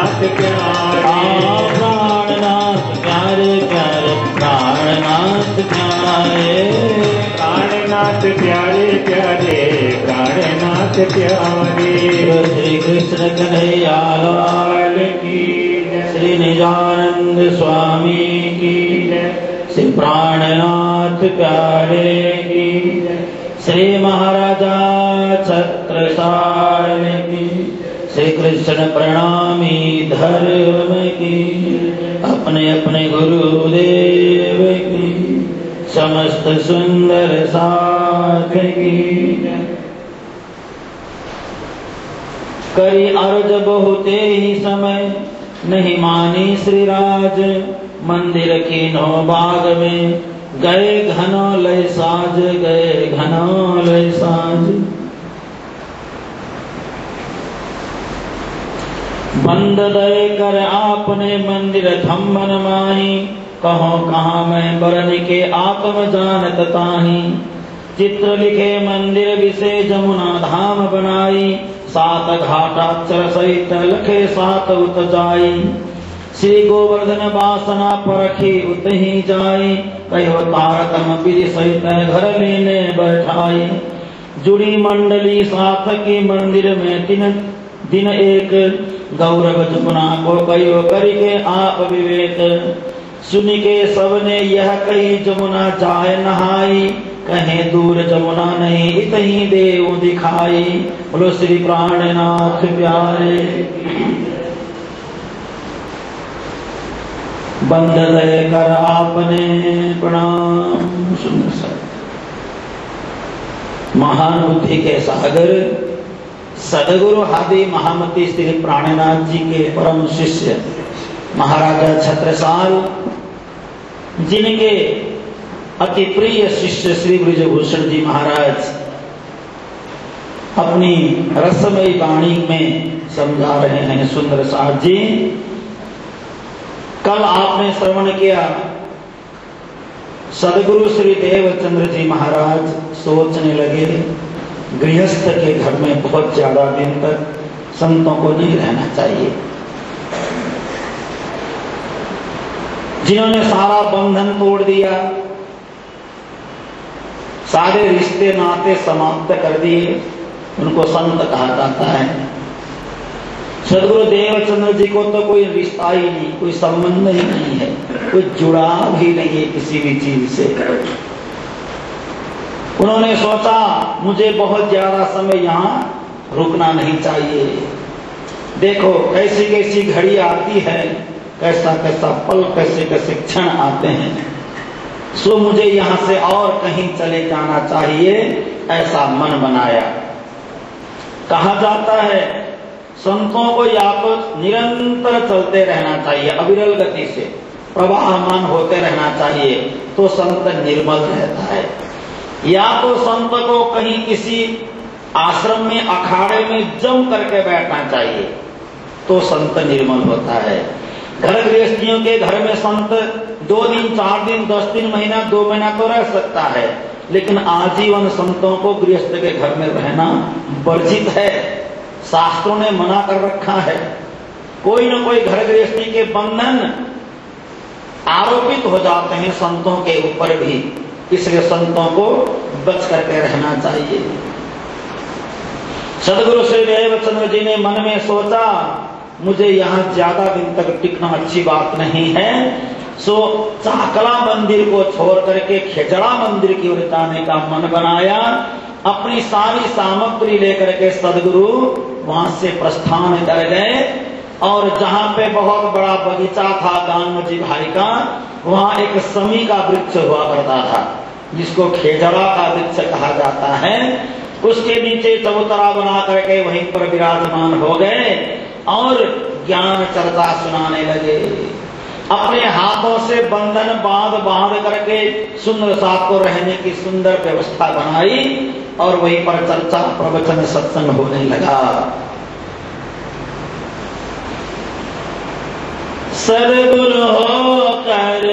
प्राणनाथ प्यारे, प्राणनाथ प्यारे प्यारे प्राणनाथ प्यारे, प्राणनाथ प्यारे प्यारे प्राणनाथ प्यारे। श्री कृष्ण कन्हैया लाल की जय, श्री निजानंद स्वामी की जय, श्री प्राणनाथ प्यारे की जय, श्री महाराजा छत्रसाल की श्री कृष्ण प्रणामी धर्म की अपने अपने गुरुदेव की समस्त सुंदर साथ की। करी अर्ज बहुते ही समय नहीं मानी श्री राज, मंदिर की नौ बाग में गए घना लय साज, गए घना लय साज। बंद दय कर आपने मंदिर थम्बन माही, कहो कहाँ मैं बरन के आत्म जानत ताही। चित्र लिखे मंदिर विषे जमुना धाम बनाई, सात घाटाक्षर सहित लखे सात उत जाई। श्री गोवर्धन वासना परखी उत ही जाई, कहो तारतम विधि सहित घर लेने बैठाई। जुड़ी मंडली साथ की मंदिर में तीन दिन एक, गौरव जमुना को कहो करके आप विवेक। सुन के सबने यह कही जमुना जाए नहाई, कहे दूर जमुना नहीं इतही देव दिखाई। बोलो श्री प्राणनाथ प्यारे। बंद दय कर आपने प्रणाम। सुंदर सा महान बुद्धि के सागर सदगुरु आदि महामती श्री प्राणनाथ जी के परम शिष्य महाराजा छत्रसाल, जिनके अति प्रिय शिष्य श्री ब्रजभूषण जी महाराज अपनी रसमयी वाणी में समझा रहे हैं। सुंदर साथ जी, कल आपने श्रवण किया सदगुरु श्री देवचंद्र जी महाराज सोचने लगे गृहस्थ के घर में बहुत ज्यादा दिन तक संतों को नहीं रहना चाहिए। जिन्होंने सारा बंधन तोड़ दिया, सारे रिश्ते नाते समाप्त कर दिए, उनको संत कहा जाता है। सदगुरु देवचंद्र जी को तो कोई रिश्ता ही नहीं, कोई संबंध ही नहीं है, कोई जुड़ाव ही नहीं है किसी भी चीज से। उन्होंने सोचा मुझे बहुत ज्यादा समय यहाँ रुकना नहीं चाहिए। देखो कैसी कैसी घड़ी आती है, कैसा कैसा पल, कैसे कैसे क्षण आते हैं। सो मुझे यहाँ से और कहीं चले जाना चाहिए, ऐसा मन बनाया। कहा जाता है संतों को या तो निरंतर चलते रहना चाहिए, अविरल गति से प्रवाहमान होते रहना चाहिए, तो संत निर्मल रहता है। या तो संत को कहीं किसी आश्रम में अखाड़े में जम करके बैठना चाहिए, तो संत निर्मल होता है। घर गृहस्थियों के घर में संत 2 दिन 4 दिन 10 दिन महीना 2 महीना तो रह सकता है, लेकिन आजीवन संतों को गृहस्थ के घर में रहना वर्जित है। शास्त्रों ने मना कर रखा है। कोई न कोई घर गृहस्थी के बंधन आरोपित हो जाते हैं संतों के ऊपर भी, इसलिए संतों को बच करके रहना चाहिए। सदगुरु श्री देवचंद्र जी ने मन में सोचा मुझे यहाँ ज्यादा दिन तक टिकना अच्छी बात नहीं है, सो चाकला मंदिर को छोड़ करके खेजड़ा मंदिर की ओर जाने का मन बनाया। अपनी सारी सामग्री लेकर के सदगुरु वहां से प्रस्थान कर गए, और जहां पे बहुत बड़ा बगीचा था गांव जी भाई का, वहां एक समी का वृक्ष हुआ करता था, जिसको खेजड़ा का वृक्ष कहा जाता है। उसके नीचे चबूतरा बना करके वहीं पर विराजमान हो गए और ज्ञान चर्चा सुनाने लगे। अपने हाथों से बंधन बांध करके सुंदर साथ को रहने की सुंदर व्यवस्था बनाई, और वहीं पर चर्चा प्रवचन सत्संग होने लगा। सद्गुरु होकर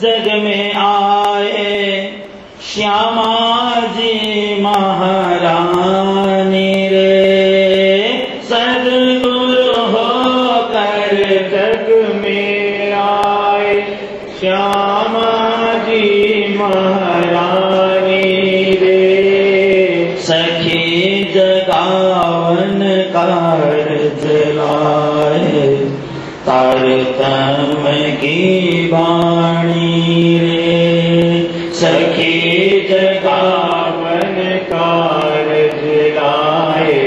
जग में आए श्यामा जी महारानी रे। सद्गुरु होकर जग में आए श्यामा जी महारानी रे। सखी जगावन कारज लाए तारतम की वाणी रे। सखी जगावन कारज लाए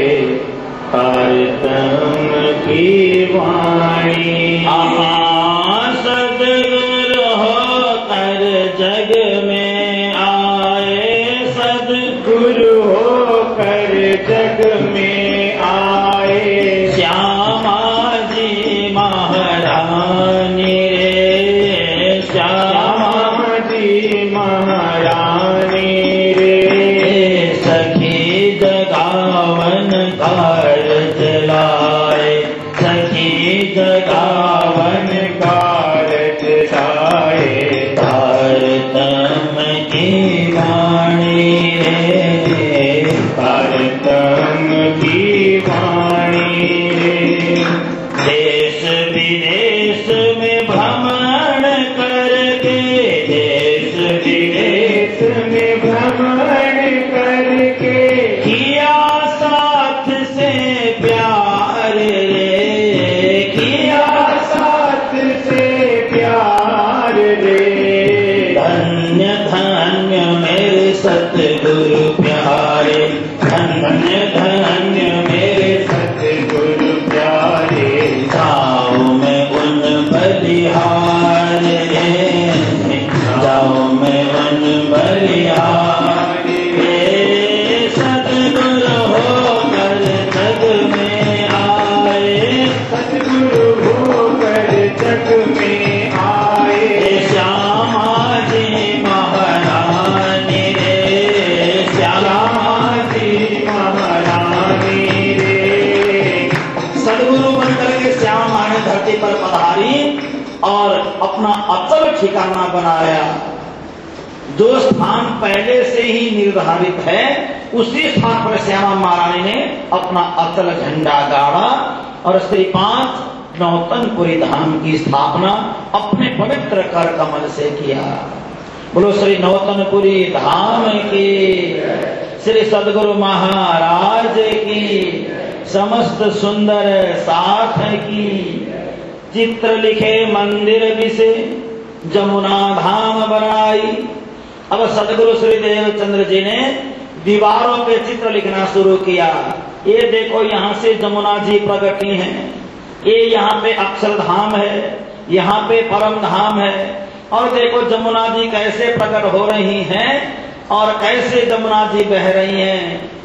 तारतम की वाणी। सदगुरु होकर जग में आए सदगुरु होकर जग में आए श्यामा जी महारानी रे। श्यामा जी महारानी रे। सखी जगावन कारज लाए सखी जगावन कारज लाए तारतम की वाणी रे। तारतम की वाणी रे। देश विदेश में भ्रमण करके देश विदेश में भ्रमण करके किया साथ से प्यार रे। किया साथ से प्यार रे। धन्य धन्य मेरे सतगुरु प्यारे। धन्य धन्य मेरे सतगुरु प्यारे। जाओ मैं उन बलिहार रे। जाओ मैं उन बलिहार रे। सतगुरु होकर जग में आए सतगुरु होकर जग में आए श्यामा जी महारानी रे। श्यामा जी महारानी रे। सदगुरु बनकर के श्यामा ने धरती पर पधारी और अपना अचल ठिकाना बनाया। जो स्थान पहले से ही निर्धारित है उसी स्थान पर श्यामा महारानी ने अपना अचल झंडा गाड़ा और श्री 5 नौतनपुरी धाम की स्थापना अपने पवित्र कर कमल से किया। बोलो श्री नौतनपुरी धाम की, श्री सदगुरु महाराज की, समस्त सुंदर साथ की। चित्र लिखे मंदिर विसे जमुना धाम बनाई। अब सदगुरु श्री देवचंद्र जी ने दीवारों पे चित्र लिखना शुरू किया। ये देखो यहाँ से जमुना जी प्रगटी हैं, ये यहाँ पे अक्षरधाम है, यहाँ पे परम धाम है। और देखो जमुना जी कैसे प्रकट हो रही हैं और कैसे जमुना जी बह रही हैं,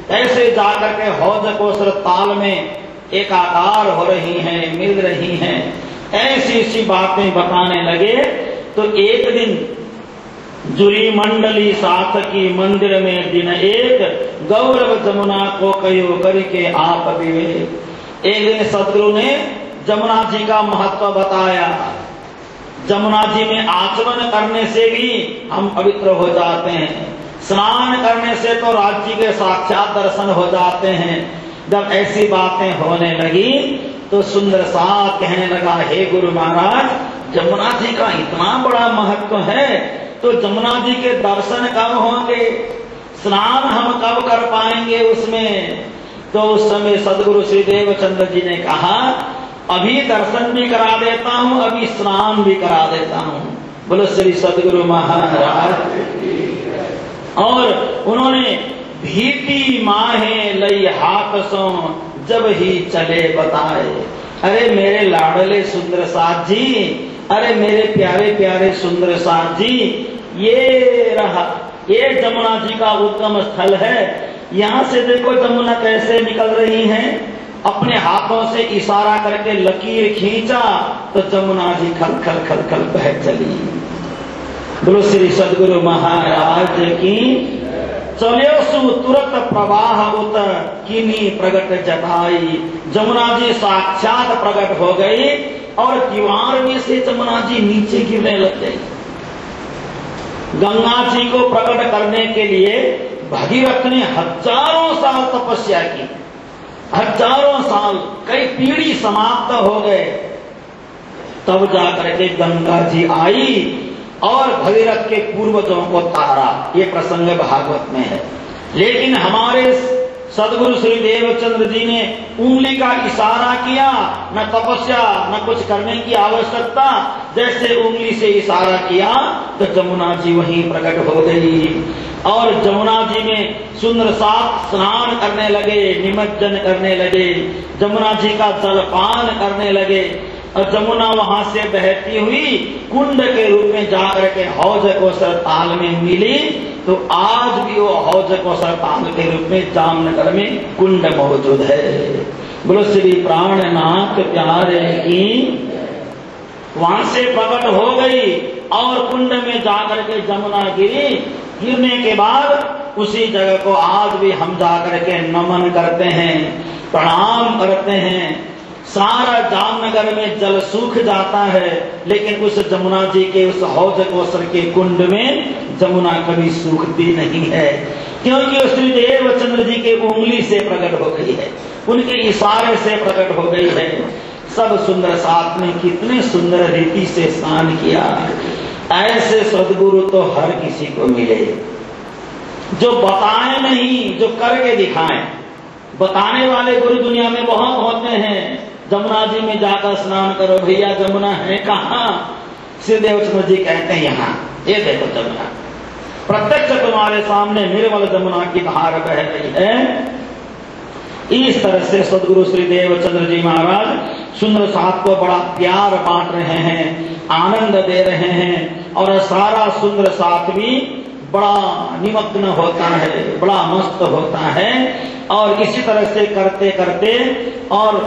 कैसे जाकर के हौज कोसर ताल में एकाकार हो रही हैं, मिल रही हैं। ऐसी सी बातें बताने लगे तो एक दिन जुरी मंडली साथ की मंदिर में दिन एक गौरव जमुना को कयो करके आप विवेक। एक दिन सदगुरु ने जमुना जी का महत्व बताया। जमुना जी में आचमन करने से भी हम पवित्र हो जाते हैं, स्नान करने से तो राज्य के साक्षात दर्शन हो जाते हैं। जब ऐसी बातें होने लगी तो सुंदर सा कहने लगा, हे गुरु महाराज, जमुना जी का इतना बड़ा महत्व है तो जमुना जी के दर्शन कब होंगे, स्नान हम कब कर पाएंगे उसमें। तो उस समय सदगुरु श्री देवचंद्र जी ने कहा, अभी दर्शन भी करा देता हूं, अभी स्नान भी करा देता हूं। बोलो श्री सदगुरु महाराज। और उन्होंने भीति माहे लई हाथ सो जब ही चले बताए। अरे मेरे लाडले सुंदर साथ जी, अरे मेरे प्यारे प्यारे सुंदर साथ जी, ये रहा, ये जमुना जी का उद्गम स्थल है। यहाँ से देखो जमुना कैसे निकल रही हैं। अपने हाथों से इशारा करके लकीर खींचा तो जमुना जी खल खल खल खल बह चली। बोलो श्री सदगुरु महाराज की। चलियो सु तुरंत प्रवाह उत किनी प्रगट जताई। जमुना जी साक्षात प्रकट हो गई और दीवार में से जमुना जी नीचे गिरने लग गई। गंगा जी को प्रकट करने के लिए भगीरथ ने हजारों साल तपस्या की, हजारों साल, कई पीढ़ी समाप्त हो गए। तब जाकर के गंगा जी आई और भगीरथ के पूर्वजों को तारा। ये प्रसंग भागवत में है। लेकिन हमारे सदगुरु श्री देवचंद्र जी ने उंगली का इशारा किया, न तपस्या न कुछ करने की आवश्यकता, जैसे उंगली से इशारा किया तो जमुना जी वहीं प्रकट हो गई और जमुना जी में सुंदर साथ स्नान करने लगे, निमज्जन करने लगे, जमुना जी का जलपान करने लगे और जमुना वहां से बहती हुई कुंड के रूप में जाकर के हौज कौशल ताल में मिली। तो आज भी वो हौज कौशल ताल के रूप में जामनगर में कुंड मौजूद है। बोलो श्री प्राणनाथ प्यारे की। वहां से प्रकट हो गई और कुंड में जाकर के जमुना गिरी। गिरने के बाद उसी जगह को आज भी हम जाकर के नमन करते हैं, प्रणाम करते हैं। सारा जामनगर में जल सूख जाता है, लेकिन उस जमुना जी के उस हौज कौशल के कुंड में जमुना कभी सूखती नहीं है, क्योंकि श्री देवचंद्र जी के उंगली से प्रकट हो गई है, उनके इशारे से प्रकट हो गई है। सब सुंदर साथ में कितने सुंदर रीति से स्नान किया। ऐसे सदगुरु तो हर किसी को मिले, जो बताएं नहीं, जो करके दिखाएं। बताने वाले गुरु दुनिया में बहुत होते हैं। जमुना जी में जाकर स्नान करो भैया, जमुना है कहाँ? श्री देवचंद्र जी कहते हैं यहाँ, ये देखो जमुना प्रत्यक्ष तुम्हारे सामने निर्मल जमुना की धार बह रही है। इस तरह से सदगुरु श्री देवचंद्र जी महाराज सुंदर साथ को बड़ा प्यार बांट रहे हैं, आनंद दे रहे हैं और सारा सुंदर साथ भी बड़ा निमग्न होता है, बड़ा मस्त होता है। और इसी तरह से करते करते और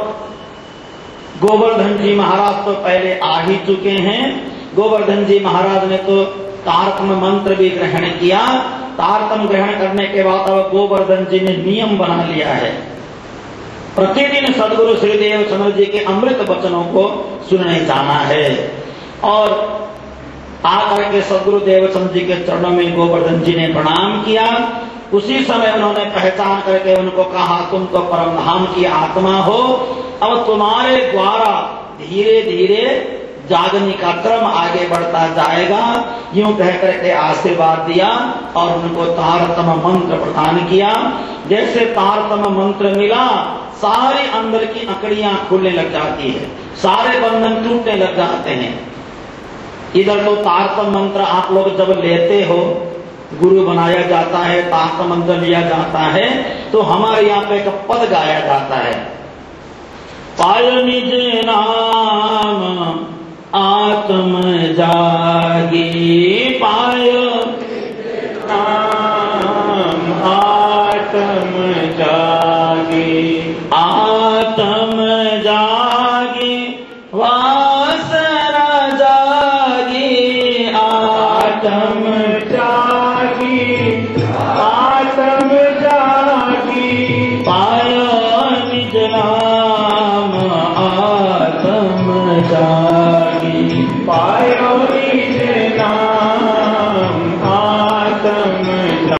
गोवर्धन जी महाराज तो पहले आ ही चुके हैं। गोवर्धन जी महाराज ने तो तारतम मंत्र भी ग्रहण किया। तारतम ग्रहण करने के बाद अब गोवर्धन जी ने नियम बना लिया है, प्रतिदिन सदगुरु श्री देवचंद्र जी के अमृत वचनों को सुनने जाना है। और आकर के सदगुरु देवचंद्र जी के चरणों में गोवर्धन जी ने प्रणाम किया। उसी समय उन्होंने पहचान करके उनको कहा, तुम तो परम धाम की आत्मा हो, अब तुम्हारे द्वारा धीरे धीरे जागने का क्रम आगे बढ़ता जाएगा। यूं कह करके आशीर्वाद दिया और उनको तारतम मंत्र प्रदान किया। जैसे तारतम मंत्र मिला, सारी अंदर की अकड़ियां खुलने लग जाती है, सारे बंधन टूटने लग जाते हैं। इधर तो तारतम मंत्र आप लोग जब लेते हो, गुरु बनाया जाता है, तारतम मंत्र लिया जाता है, तो हमारे यहाँ पे एक पद गाया जाता है, पाय निज नाम